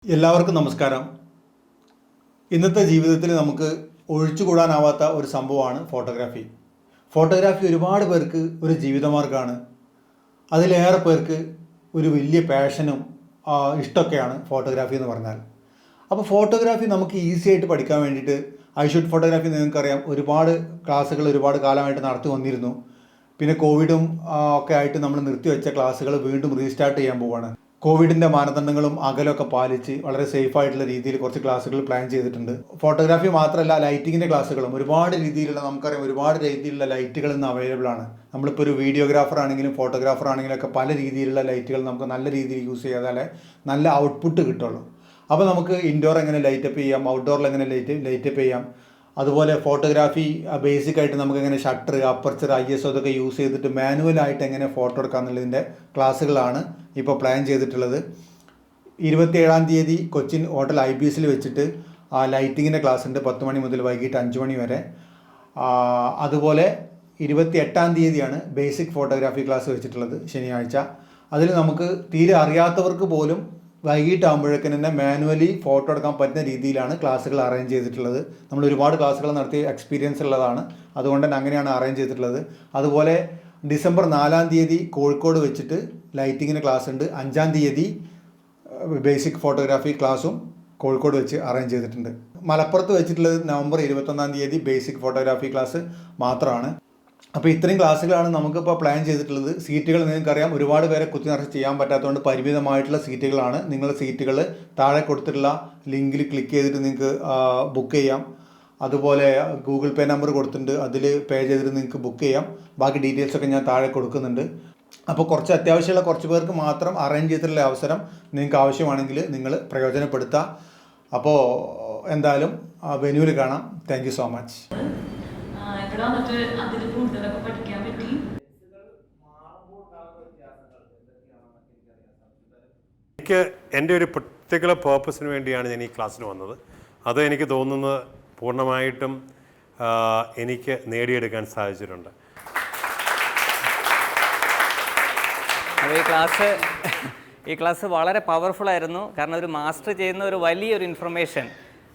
എല്ലാവർക്കും നമസ്കാരം. ഇന്നത്തെ ജീവിതത്തിൽ നമുക്ക് ഒഴിച്ചുകൂടാനാവാത്ത ഒരു സംഭവമാണ് ഫോട്ടോഗ്രാഫി. ഫോട്ടോഗ്രാഫി ഒരുപാട് പേർക്ക് ഒരു ജീവിതമാർഗ്ഗമാണ്. അതിലേറെ പേർക്ക് ഒരു വലിയ പാഷനും ഇഷ്ടമൊക്കെയാണ് ഫോട്ടോഗ്രാഫി എന്ന് പറഞ്ഞാൽ. അപ്പോൾ ഫോട്ടോഗ്രാഫി നമുക്ക് ഈസി ആയിട്ട് പഠിക്കാൻ വേണ്ടിയിട്ട് ഐഷൂട്ട് ഫോട്ടോഗ്രാഫി നിങ്ങൾക്കറിയാം, ഒരുപാട് ക്ലാസ്സുകൾ ഒരുപാട് കാലമായിട്ട് നടത്തി വന്നിരുന്നു. പിന്നെ കോവിഡും ഒക്കെ ആയിട്ട് നമ്മൾ നിർത്തിവെച്ച ക്ലാസ്സുകൾ വീണ്ടും റീസ്റ്റാർട്ട് ചെയ്യാൻ പോവുകയാണ്. കോവിഡിൻ്റെ മാനദണ്ഡങ്ങളും അകലമൊക്കെ പാലിച്ച് വളരെ സേഫായിട്ടുള്ള രീതിയിൽ കുറച്ച് ക്ലാസ്സുകൾ പ്ലാൻ ചെയ്തിട്ടുണ്ട്. ഫോട്ടോഗ്രാഫി മാത്രമല്ല, ലൈറ്റിങ്ങിൻ്റെ ക്ലാസ്സുകളും ഒരുപാട് രീതിയിലുള്ള, നമുക്കറിയാം ഒരുപാട് രീതിയിലുള്ള ലൈറ്റുകൾ ഇന്ന് അവൈലബിൾ ആണ്. നമ്മളിപ്പോൾ ഒരു വീഡിയോഗ്രാഫർ ആണെങ്കിലും ഫോട്ടോഗ്രാഫർ ആണെങ്കിലും ഒക്കെ പല രീതിയിലുള്ള ലൈറ്റുകൾ നമുക്ക് നല്ല രീതിയിൽ യൂസ് ചെയ്താലേ നല്ല ഔട്ട്പുട്ട് കിട്ടുള്ളൂ. അപ്പോൾ നമുക്ക് ഇൻഡോർ എങ്ങനെ ലൈറ്റപ്പ് ചെയ്യാം, ഔട്ട്ഡോറിൽ എങ്ങനെ ലൈറ്റപ്പ് ചെയ്യാം, അതുപോലെ ഫോട്ടോഗ്രാഫി ബേസിക് ആയിട്ട് നമുക്ക് എങ്ങനെ ഷട്ടർ, അപ്പർച്ചർ, ISO അതൊക്കെ യൂസ് ചെയ്തിട്ട് മാനുവലായിട്ട് എങ്ങനെ ഫോട്ടോ എടുക്കാം എന്നുള്ളതിൻ്റെ ക്ലാസ്സുകളാണ് ഇപ്പോൾ പ്ലാൻ ചെയ്തിട്ടുള്ളത്. 27-ാം തീയതി കൊച്ചിൻ ഹോട്ടൽ IBSൽ വെച്ചിട്ട് ലൈറ്റിങ്ങിൻ്റെ ക്ലാസ് ഉണ്ട്, 10 മണി മുതൽ വൈകിട്ട് 5 മണി വരെ. അതുപോലെ 28-ാം തീയതിയാണ് ബേസിക് ഫോട്ടോഗ്രാഫി ക്ലാസ് വെച്ചിട്ടുള്ളത്, ശനിയാഴ്ച. അതിൽ നമുക്ക് തീരെ അറിയാത്തവർക്ക് പോലും വൈകിട്ടാകുമ്പോഴേക്കും തന്നെ മാനുവലി ഫോട്ടോ എടുക്കാൻ പറ്റുന്ന രീതിയിലാണ് ക്ലാസ്സുകൾ അറേഞ്ച് ചെയ്തിട്ടുള്ളത്. നമ്മൾ ഒരുപാട് ക്ലാസ്സുകൾ നടത്തി എക്സ്പീരിയൻസ് ഉള്ളതാണ്, അതുകൊണ്ട് തന്നെ അങ്ങനെയാണ് അറേഞ്ച് ചെയ്തിട്ടുള്ളത്. അതുപോലെ ഡിസംബർ 4-ാം തീയതി കോഴിക്കോട് വെച്ചിട്ട് ലൈറ്റിങ്ങിന് ക്ലാസ് ഉണ്ട്. 5-ാം തീയതി ബേസിക് ഫോട്ടോഗ്രാഫി ക്ലാസ്സും കോഴിക്കോട് വെച്ച് അറേഞ്ച് ചെയ്തിട്ടുണ്ട്. മലപ്പുറത്ത് വെച്ചിട്ടുള്ളത് നവംബർ 21-ാം തീയതി ബേസിക് ഫോട്ടോഗ്രാഫി ക്ലാസ് മാത്രമാണ്. അപ്പോൾ ഇത്രയും ക്ലാസ്സുകളാണ് നമുക്കിപ്പോൾ പ്ലാൻ ചെയ്തിട്ടുള്ളത്. സീറ്റുകൾ നിങ്ങൾക്കറിയാം, ഒരുപാട് പേരെ കുത്തി നിറച്ച് ചെയ്യാൻ പറ്റാത്തതുകൊണ്ട് പരിമിതമായിട്ടുള്ള സീറ്റുകളാണ്. നിങ്ങളുടെ സീറ്റുകൾ താഴെ കൊടുത്തിട്ടുള്ള ലിങ്കിൽ ക്ലിക്ക് ചെയ്തിട്ട് നിങ്ങൾക്ക് ബുക്ക് ചെയ്യാം. അതുപോലെ ഗൂഗിൾ പേ നമ്പർ കൊടുത്തിട്ടുണ്ട്, അതിൽ പേ ചെയ്തിട്ട് നിങ്ങൾക്ക് ബുക്ക് ചെയ്യാം. ബാക്കി ഡീറ്റെയിൽസൊക്കെ ഞാൻ താഴെ കൊടുക്കുന്നുണ്ട്. അപ്പോൾ കുറച്ച് അത്യാവശ്യമുള്ള കുറച്ച് പേർക്ക് മാത്രം അറേഞ്ച് ചെയ്തിട്ടുള്ള അവസരം നിങ്ങൾക്ക് ആവശ്യമാണെങ്കിൽ നിങ്ങൾ പ്രയോജനപ്പെടുത്തുക. അപ്പോൾ എന്തായാലും വെന്യൂവിൽ കാണാം. Thank you so much. എനിക്ക് എൻ്റെ ഒരു പർട്ടിക്കുലർ പേർപ്പസിന് വേണ്ടിയാണ് ഞാൻ ഈ ക്ലാസ്സിന് വന്നത്. അത് എനിക്ക് തോന്നുന്നത് പൂർണ്ണമായിട്ടും എനിക്ക് നേടിയെടുക്കാൻ സാധിച്ചിട്ടുണ്ട്. ഈ ക്ലാസ് വളരെ പവർഫുൾ ആയിരുന്നു. കാരണം ഒരു മാസ്റ്റർ ചെയ്യുന്ന ഒരു വലിയൊരു ഇൻഫർമേഷൻ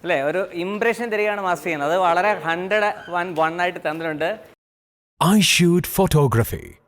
അല്ലേ, ഒരു ഇംപ്രഷൻ തരികയാണ് മാസ്റ്റർ ചെയ്യുന്നത്. അത് വളരെ 101 ആയിട്ട് തന്നിട്ടുണ്ട്. ishoot photography.